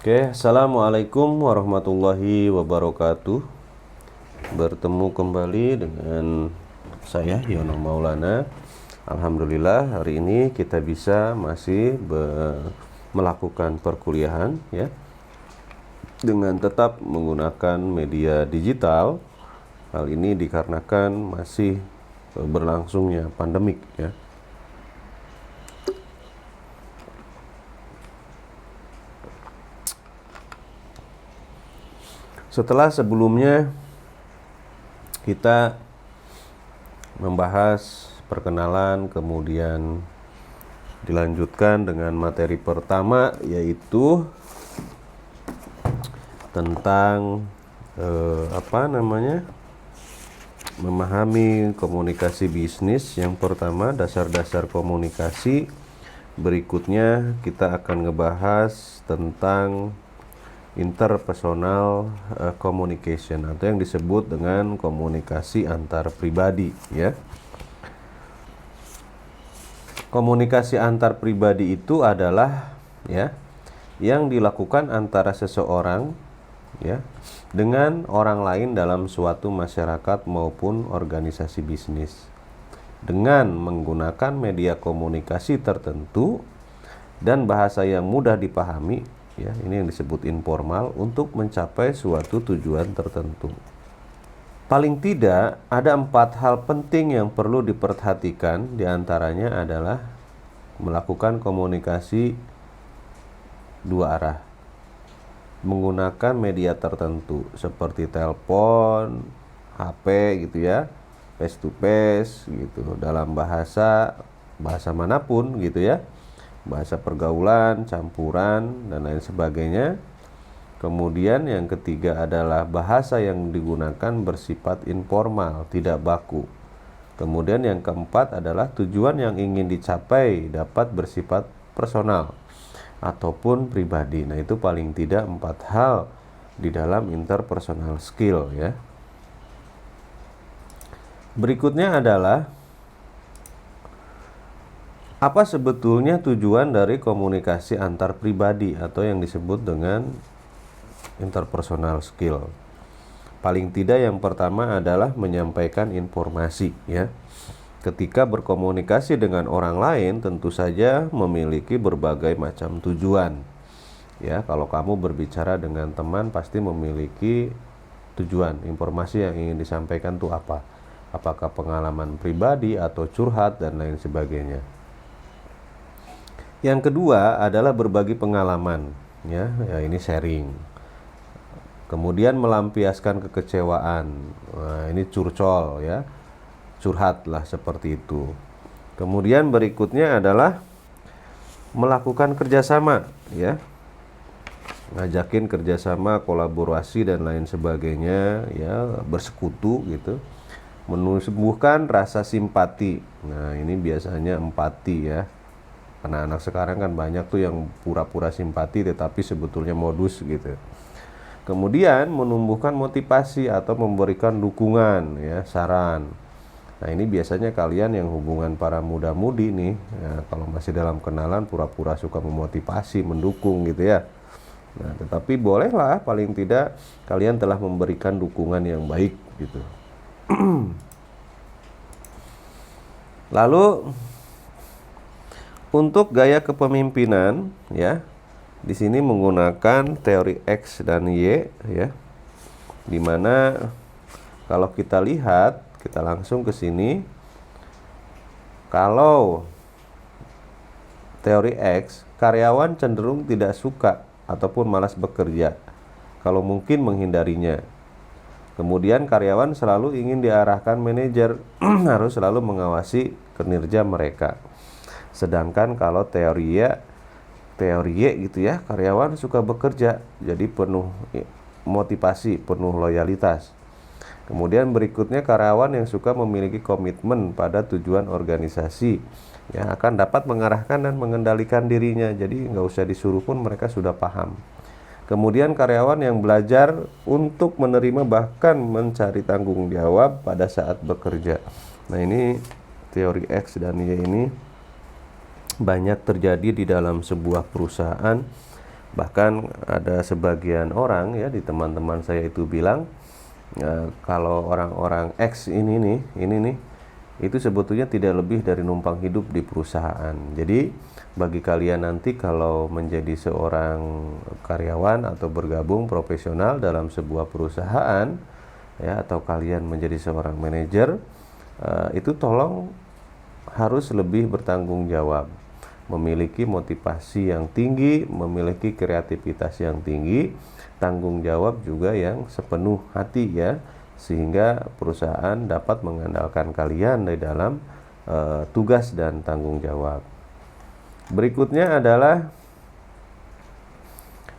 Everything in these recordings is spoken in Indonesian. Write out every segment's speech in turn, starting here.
Oke, assalamualaikum warahmatullahi wabarakatuh. Bertemu kembali dengan saya Yono Maulana. Alhamdulillah hari ini kita bisa masih melakukan perkuliahan ya dengan tetap menggunakan media digital. Hal ini dikarenakan masih berlangsungnya pandemik ya. Setelah sebelumnya kita membahas perkenalan, kemudian dilanjutkan dengan materi pertama, yaitu tentang memahami komunikasi bisnis. Yang pertama, dasar-dasar komunikasi. Berikutnya kita akan ngebahas tentang interpersonal communication atau yang disebut dengan komunikasi antar pribadi ya. Komunikasi antar pribadi itu adalah ya yang dilakukan antara seseorang ya dengan orang lain dalam suatu masyarakat maupun organisasi bisnis dengan menggunakan media komunikasi tertentu dan bahasa yang mudah dipahami ya, ini yang disebut informal untuk mencapai suatu tujuan tertentu. Paling tidak ada 4 hal penting yang perlu diperhatikan. Diantaranya adalah melakukan komunikasi dua arah menggunakan media tertentu seperti telepon, HP gitu ya, face to face gitu, dalam bahasa manapun gitu ya, bahasa pergaulan, campuran, dan lain sebagainya. Kemudian yang ketiga adalah bahasa yang digunakan bersifat informal, tidak baku. Kemudian yang keempat adalah tujuan yang ingin dicapai dapat bersifat personal ataupun pribadi. Nah, itu paling tidak 4 hal di dalam interpersonal skill ya. Berikutnya adalah apa sebetulnya tujuan dari komunikasi antar pribadi atau yang disebut dengan interpersonal skill? Paling tidak yang pertama adalah menyampaikan informasi ya. Ketika berkomunikasi dengan orang lain tentu saja memiliki berbagai macam tujuan. Ya, kalau kamu berbicara dengan teman pasti memiliki tujuan, informasi yang ingin disampaikan itu apa? Apakah pengalaman pribadi atau curhat dan lain sebagainya. Yang kedua adalah berbagi pengalaman ya, ini sharing. Kemudian melampiaskan kekecewaan. Nah, ini curcol ya. Curhat lah seperti itu. Kemudian berikutnya adalah melakukan kerjasama ya. Ngajakin kerjasama, kolaborasi dan lain sebagainya ya, bersekutu gitu. Menumbuhkan rasa simpati. Nah, ini biasanya empati ya. Anak-anak sekarang kan banyak tuh yang pura-pura simpati tetapi sebetulnya modus gitu. Kemudian menumbuhkan motivasi atau memberikan dukungan ya, saran. Nah, ini biasanya kalian yang hubungan para muda-mudi nih ya, kalau masih dalam kenalan pura-pura suka memotivasi, mendukung gitu ya. Nah, tetapi bolehlah paling tidak kalian telah memberikan dukungan yang baik gitu. Lalu untuk gaya kepemimpinan ya, di sini menggunakan teori X dan Y ya. Dimana kalau kita lihat, kita langsung ke sini. Kalau teori X, karyawan cenderung tidak suka ataupun malas bekerja. Kalau mungkin menghindarinya. Kemudian karyawan selalu ingin diarahkan manajer, harus selalu mengawasi kinerja mereka. Sedangkan kalau teori Y gitu ya, karyawan suka bekerja, jadi penuh motivasi, penuh loyalitas. Kemudian berikutnya karyawan yang suka memiliki komitmen pada tujuan organisasi, ya akan dapat mengarahkan dan mengendalikan dirinya. Jadi nggak usah disuruh pun mereka sudah paham. Kemudian karyawan yang belajar untuk menerima bahkan mencari tanggung jawab pada saat bekerja. Nah, ini teori X dan Y ini banyak terjadi di dalam sebuah perusahaan Bahkan ada sebagian orang ya di teman-teman saya itu bilang, kalau orang-orang X ini nih itu sebetulnya tidak lebih dari numpang hidup di perusahaan. Jadi bagi kalian nanti kalau menjadi seorang karyawan atau bergabung profesional dalam sebuah perusahaan ya, atau kalian menjadi seorang manajer, itu tolong harus lebih bertanggung jawab, memiliki motivasi yang tinggi, memiliki kreativitas yang tinggi, tanggung jawab juga yang sepenuh hati ya, sehingga perusahaan dapat mengandalkan kalian di dalam tugas dan tanggung jawab. Berikutnya adalah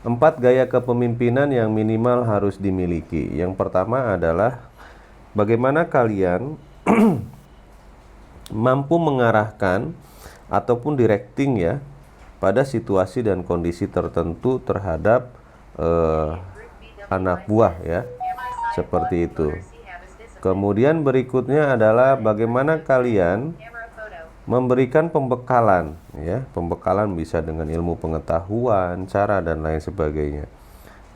4 gaya kepemimpinan yang minimal harus dimiliki. Yang pertama adalah bagaimana kalian mampu mengarahkan ataupun directing ya pada situasi dan kondisi tertentu terhadap anak buah ya, seperti itu. Kemudian berikutnya adalah bagaimana kalian memberikan pembekalan ya. Pembekalan bisa dengan ilmu pengetahuan, cara dan lain sebagainya.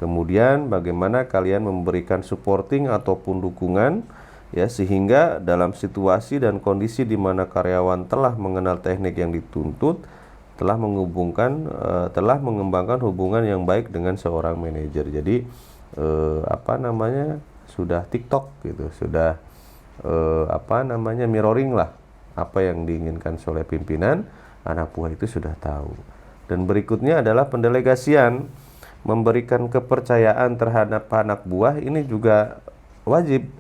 Kemudian bagaimana kalian memberikan supporting ataupun dukungan ya, sehingga dalam situasi dan kondisi di mana karyawan telah mengenal teknik yang dituntut, telah mengembangkan hubungan yang baik dengan seorang manajer. Jadi sudah TikTok gitu, sudah mirroring lah apa yang diinginkan oleh pimpinan, anak buah itu sudah tahu. Dan berikutnya adalah pendelegasian, memberikan kepercayaan terhadap anak buah. Ini juga wajib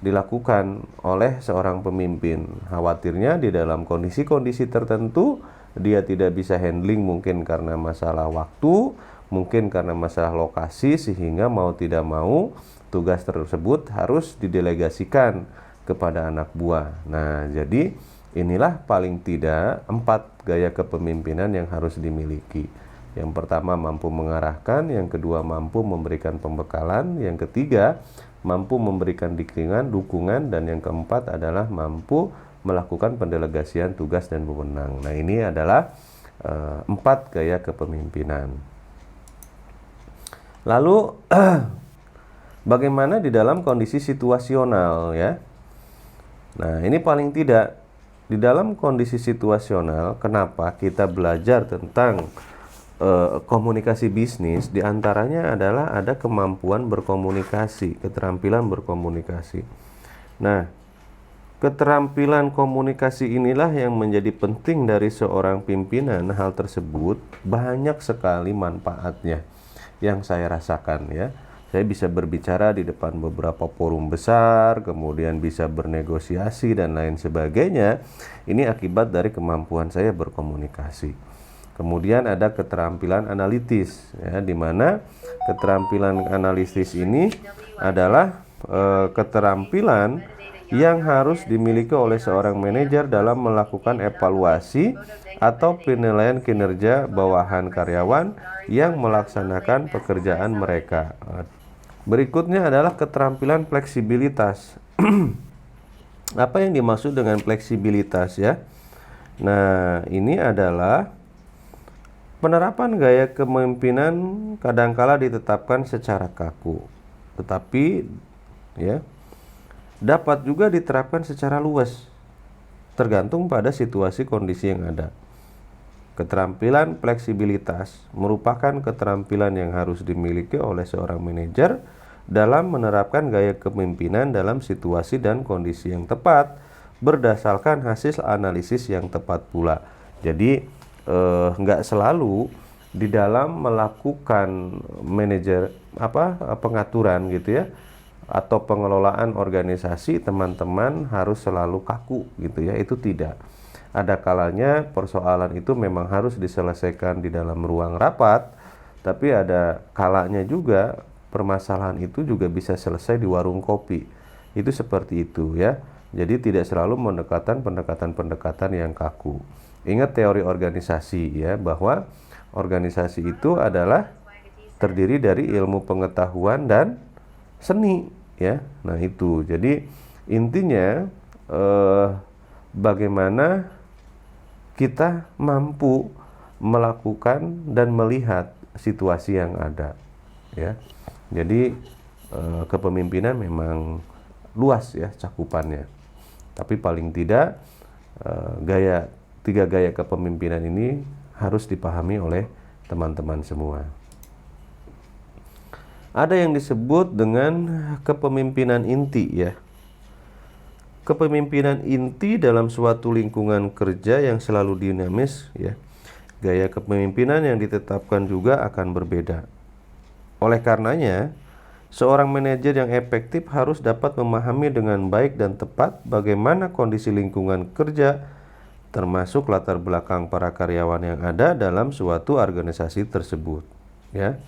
dilakukan oleh seorang pemimpin. Khawatirnya di dalam kondisi-kondisi tertentu dia tidak bisa handling, mungkin karena masalah waktu, mungkin karena masalah lokasi, sehingga mau tidak mau tugas tersebut harus didelegasikan kepada anak buah. Nah, jadi inilah paling tidak 4 gaya kepemimpinan yang harus dimiliki. Yang pertama mampu mengarahkan, yang kedua mampu memberikan pembekalan, yang ketiga mampu memberikan dukungan, dan yang keempat adalah mampu melakukan pendelegasian tugas dan wewenang. Nah, ini adalah 4 gaya kepemimpinan. Lalu bagaimana di dalam kondisi situasional ya? Nah, ini paling tidak di dalam kondisi situasional, kenapa kita belajar tentang komunikasi bisnis, diantaranya adalah ada kemampuan berkomunikasi, keterampilan berkomunikasi. Nah, keterampilan komunikasi inilah yang menjadi penting dari seorang pimpinan. Hal tersebut banyak sekali manfaatnya yang saya rasakan ya. Saya bisa berbicara di depan beberapa forum besar, kemudian bisa bernegosiasi dan lain sebagainya. Ini akibat dari kemampuan saya berkomunikasi. Kemudian ada keterampilan analitis ya, di mana keterampilan analitis ini adalah keterampilan yang harus dimiliki oleh seorang manajer dalam melakukan evaluasi atau penilaian kinerja bawahan karyawan yang melaksanakan pekerjaan mereka. Berikutnya adalah keterampilan fleksibilitas. Apa yang dimaksud dengan fleksibilitas ya? Nah, ini adalah penerapan gaya kepemimpinan kadangkala ditetapkan secara kaku, tetapi ya dapat juga diterapkan secara luas, tergantung pada situasi kondisi yang ada. Keterampilan fleksibilitas merupakan keterampilan yang harus dimiliki oleh seorang manajer dalam menerapkan gaya kepemimpinan dalam situasi dan kondisi yang tepat, berdasarkan hasil analisis yang tepat pula. Jadi nggak selalu di dalam melakukan pengaturan gitu ya, atau pengelolaan organisasi, teman-teman harus selalu kaku gitu ya. Itu tidak. Ada kalanya persoalan itu memang harus diselesaikan di dalam ruang rapat, tapi ada kalanya juga permasalahan itu juga bisa selesai di warung kopi. Itu seperti itu ya. Jadi tidak selalu pendekatan-pendekatan yang kaku. Ingat teori organisasi ya, bahwa organisasi itu adalah terdiri dari ilmu pengetahuan dan seni ya. Nah, itu. Jadi intinya bagaimana kita mampu melakukan dan melihat situasi yang ada, ya. Jadi kepemimpinan memang luas ya cakupannya. Tapi paling tidak tiga gaya kepemimpinan ini harus dipahami oleh teman-teman semua. Ada yang disebut dengan kepemimpinan inti ya. Kepemimpinan inti dalam suatu lingkungan kerja yang selalu dinamis ya. Gaya kepemimpinan yang ditetapkan juga akan berbeda. Oleh karenanya, seorang manajer yang efektif harus dapat memahami dengan baik dan tepat bagaimana kondisi lingkungan kerja, termasuk latar belakang para karyawan yang ada dalam suatu organisasi tersebut. Ya,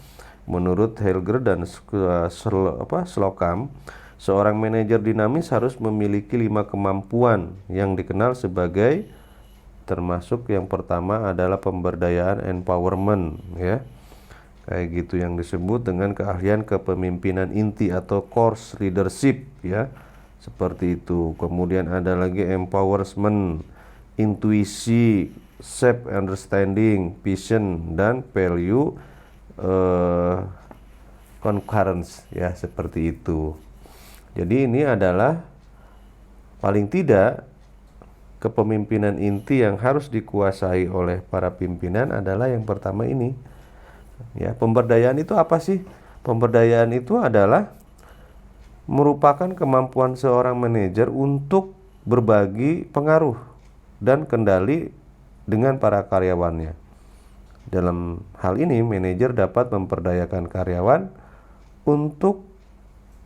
menurut Helger dan Slocum, seorang manajer dinamis harus memiliki 5 kemampuan yang dikenal sebagai, termasuk yang pertama adalah pemberdayaan empowerment ya. Kayak gitu, yang disebut dengan keahlian kepemimpinan inti atau core leadership ya. Seperti itu. Kemudian ada lagi empowerment, intuisi, self understanding, vision, dan value concurrence ya, seperti itu. Jadi ini adalah paling tidak kepemimpinan inti yang harus dikuasai oleh para pimpinan adalah yang pertama ini. Ya, pemberdayaan itu apa sih? Pemberdayaan itu adalah merupakan kemampuan seorang manajer untuk berbagi pengaruh dan kendali dengan para karyawannya. Dalam hal ini, manajer dapat memperdayakan karyawan untuk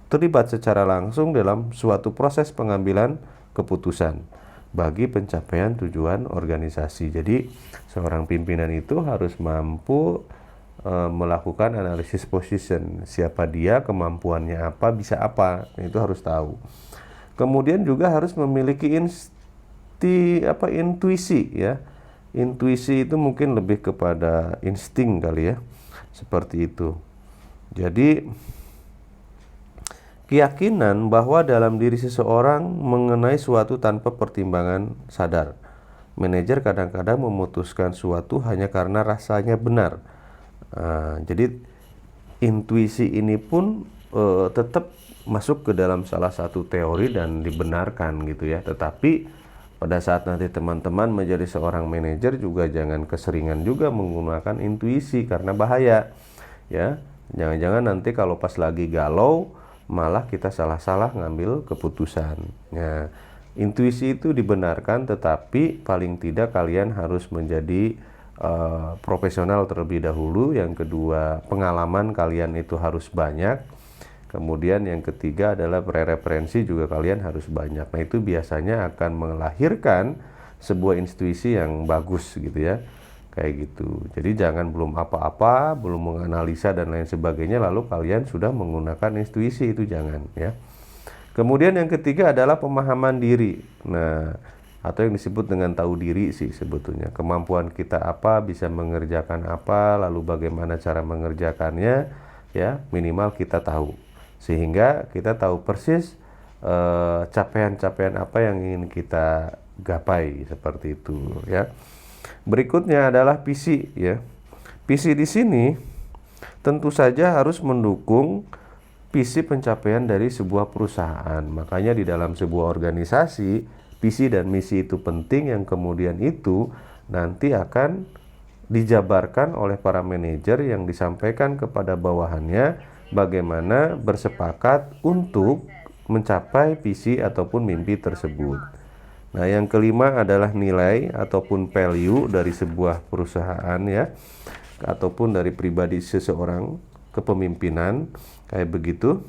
terlibat secara langsung dalam suatu proses pengambilan keputusan bagi pencapaian tujuan organisasi. Jadi, seorang pimpinan itu harus mampu melakukan analisis position, siapa dia, kemampuannya apa, bisa apa, itu harus tahu. Kemudian juga harus memiliki intuisi ya. Intuisi itu mungkin lebih kepada insting kali ya, seperti itu. Jadi keyakinan bahwa dalam diri seseorang mengenai suatu tanpa pertimbangan sadar. Manajer kadang-kadang memutuskan suatu hanya karena rasanya benar. Jadi intuisi ini pun tetap masuk ke dalam salah satu teori dan dibenarkan gitu ya. Tetapi pada saat nanti teman-teman menjadi seorang manajer juga jangan keseringan juga menggunakan intuisi karena bahaya ya. Jangan-jangan nanti kalau pas lagi galau malah kita salah-salah ngambil keputusan. Nah, intuisi itu dibenarkan, tetapi paling tidak kalian harus menjadi profesional terlebih dahulu. Yang kedua, pengalaman kalian itu harus banyak. Kemudian yang ketiga adalah prereferensi juga kalian harus banyak. Nah, itu biasanya akan melahirkan sebuah intuisi yang bagus gitu ya. Kayak gitu. Jadi jangan belum apa-apa, belum menganalisa dan lain sebagainya lalu kalian sudah menggunakan intuisi, itu jangan ya. Kemudian yang ketiga adalah pemahaman diri. Nah, atau yang disebut dengan tahu diri sih sebetulnya. Kemampuan kita apa, bisa mengerjakan apa, lalu bagaimana cara mengerjakannya ya, minimal kita tahu. Sehingga kita tahu persis capaian-capaian apa yang ingin kita gapai, seperti itu ya. Berikutnya adalah visi ya. Visi di sini tentu saja harus mendukung visi pencapaian dari sebuah perusahaan. Makanya di dalam sebuah organisasi, visi dan misi itu penting, yang kemudian itu nanti akan dijabarkan oleh para manajer yang disampaikan kepada bawahannya bagaimana bersepakat untuk mencapai visi ataupun mimpi tersebut. Nah, yang kelima adalah nilai ataupun value dari sebuah perusahaan ya, ataupun dari pribadi seseorang, kepemimpinan kayak begitu.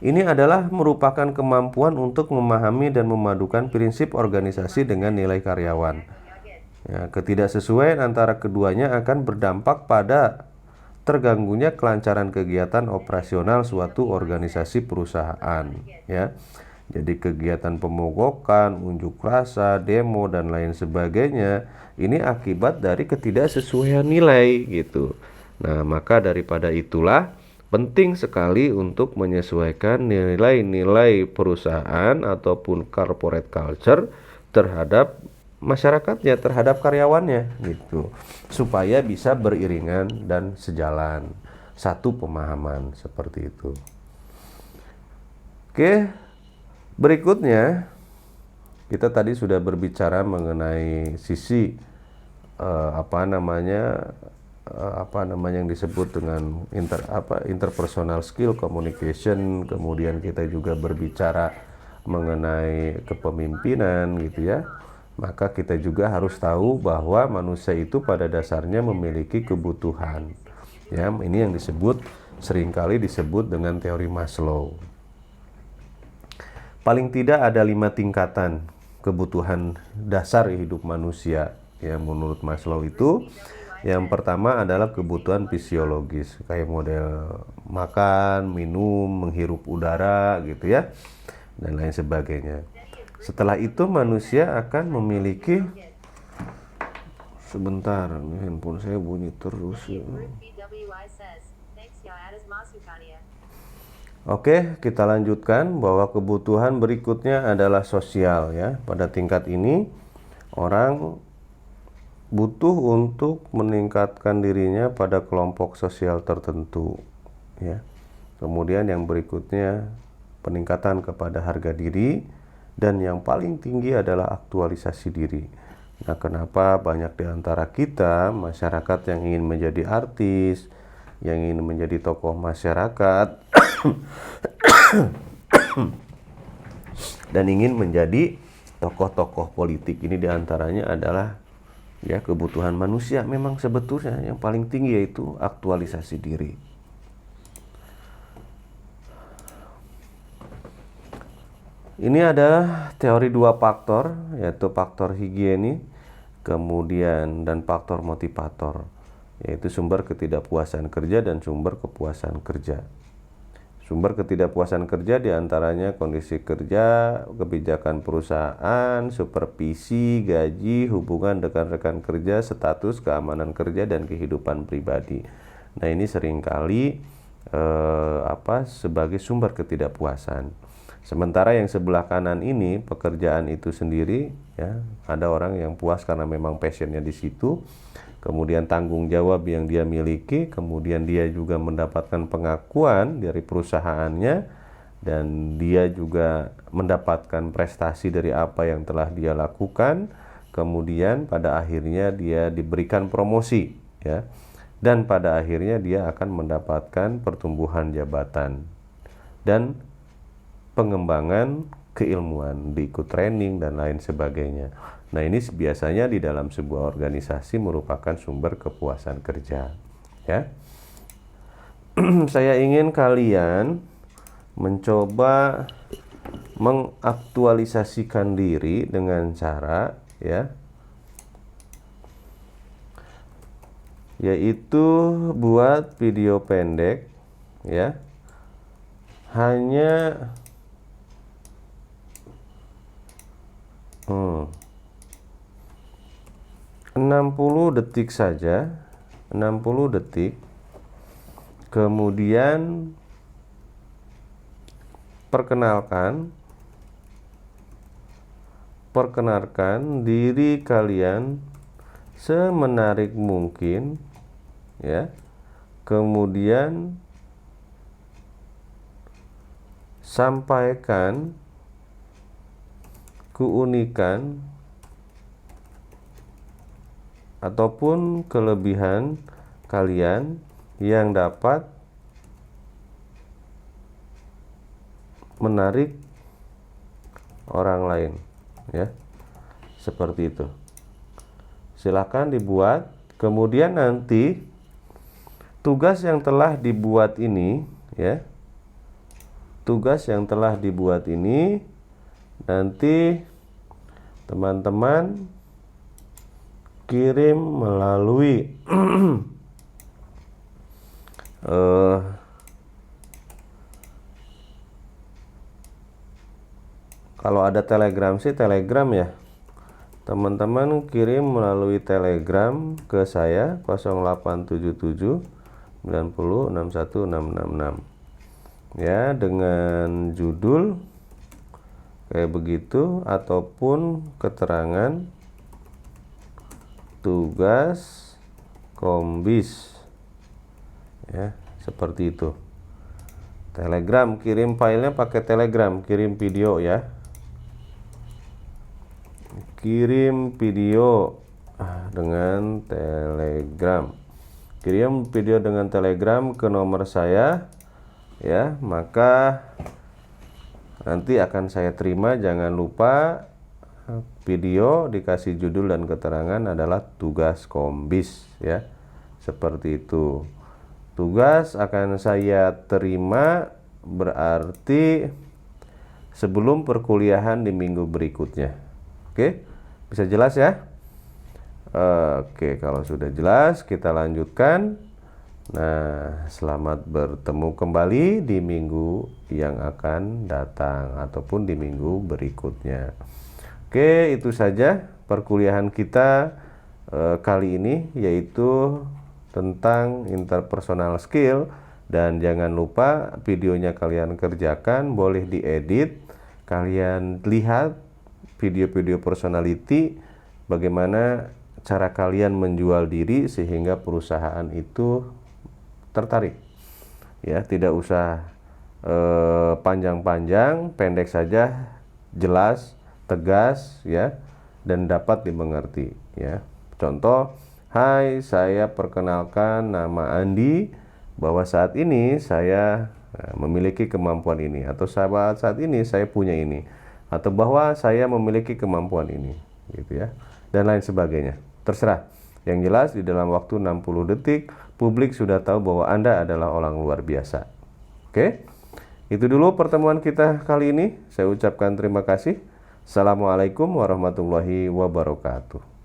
Ini adalah merupakan kemampuan untuk memahami dan memadukan prinsip organisasi dengan nilai karyawan. Ya, ketidaksesuaian antara keduanya akan berdampak pada terganggunya kelancaran kegiatan operasional suatu organisasi perusahaan. Ya, jadi kegiatan pemogokan, unjuk rasa, demo dan lain sebagainya ini akibat dari ketidaksesuaian nilai gitu. Nah, maka daripada itulah penting sekali untuk menyesuaikan nilai-nilai perusahaan ataupun corporate culture terhadap masyarakatnya, terhadap karyawannya gitu, supaya bisa beriringan dan sejalan, satu pemahaman seperti itu. Oke, berikutnya kita tadi sudah berbicara mengenai sisi apa namanya yang disebut dengan interpersonal skill communication. Kemudian kita juga berbicara mengenai kepemimpinan gitu ya. Maka kita juga harus tahu bahwa manusia itu pada dasarnya memiliki kebutuhan. Ya, ini yang seringkali disebut dengan teori Maslow. Paling tidak ada 5 tingkatan kebutuhan dasar hidup manusia yang menurut Maslow itu. Yang pertama adalah kebutuhan fisiologis, kayak model makan, minum, menghirup udara gitu ya, dan lain sebagainya. Setelah itu manusia akan memiliki, sebentar, handphone saya bunyi terus ya. Oke, kita lanjutkan bahwa kebutuhan berikutnya adalah sosial ya. Pada tingkat ini orang butuh untuk meningkatkan dirinya pada kelompok sosial tertentu ya. Kemudian yang berikutnya peningkatan kepada harga diri, dan yang paling tinggi adalah aktualisasi diri. Nah, kenapa banyak di antara kita masyarakat yang ingin menjadi artis, yang ingin menjadi tokoh masyarakat dan ingin menjadi tokoh-tokoh politik. Ini diantaranya adalah ya kebutuhan manusia. Memang sebetulnya yang paling tinggi yaitu aktualisasi diri. Ini adalah teori 2 faktor, yaitu faktor higienis kemudian dan faktor motivator, yaitu sumber ketidakpuasan kerja dan sumber kepuasan kerja. Sumber ketidakpuasan kerja diantaranya kondisi kerja, kebijakan perusahaan, supervisi, gaji, hubungan dengan rekan kerja, status, keamanan kerja, dan kehidupan pribadi. Nah, ini seringkali sebagai sumber ketidakpuasan. Sementara yang sebelah kanan ini, pekerjaan itu sendiri, ya, ada orang yang puas karena memang passionnya di situ. Kemudian tanggung jawab yang dia miliki, kemudian dia juga mendapatkan pengakuan dari perusahaannya, dan dia juga mendapatkan prestasi dari apa yang telah dia lakukan. Kemudian pada akhirnya dia diberikan promosi ya, dan pada akhirnya dia akan mendapatkan pertumbuhan jabatan dan pengembangan keilmuan, diikut training dan lain sebagainya. Nah, ini biasanya di dalam sebuah organisasi merupakan sumber kepuasan kerja ya. Saya ingin kalian mencoba mengaktualisasikan diri dengan cara ya, yaitu buat video pendek ya, hanya 60 detik saja, 60 detik. Kemudian perkenalkan diri kalian semenarik mungkin ya. Kemudian sampaikan keunikan ataupun kelebihan kalian yang dapat menarik orang lain ya, seperti itu. Silakan dibuat. Kemudian nanti tugas yang telah dibuat ini ya, tugas yang telah dibuat ini nanti teman-teman kirim melalui kalau ada Telegram sih Telegram ya. Teman-teman kirim melalui Telegram ke saya 0877 90 61 666 ya, dengan judul kayak begitu ataupun keterangan tugas kombis, ya, seperti itu. Telegram, kirim filenya pakai Telegram, kirim video ya, kirim video dengan Telegram, kirim video dengan Telegram ke nomor saya ya, maka nanti akan saya terima. Jangan lupa video dikasih judul dan keterangan adalah tugas kombis ya, seperti itu. Tugas akan saya terima berarti sebelum perkuliahan di minggu berikutnya. Oke, bisa jelas ya? Oke, kalau sudah jelas kita lanjutkan. Nah, selamat bertemu kembali di minggu yang akan datang ataupun di minggu berikutnya. Oke, itu saja perkuliahan kita kali ini, yaitu tentang interpersonal skill. Dan jangan lupa videonya kalian kerjakan, boleh diedit, kalian lihat video-video personality, bagaimana cara kalian menjual diri sehingga perusahaan itu tertarik ya. Tidak usah panjang-panjang, pendek saja, jelas, tegas ya, dan dapat dimengerti ya. Contoh, hai, saya perkenalkan nama Andi, bahwa saat ini saya memiliki kemampuan ini, atau saat ini saya punya ini, atau bahwa saya memiliki kemampuan ini gitu ya, dan lain sebagainya. Terserah. Yang jelas di dalam waktu 60 detik publik sudah tahu bahwa Anda adalah orang luar biasa. Oke? Itu dulu pertemuan kita kali ini. Saya ucapkan terima kasih. Assalamualaikum warahmatullahi wabarakatuh.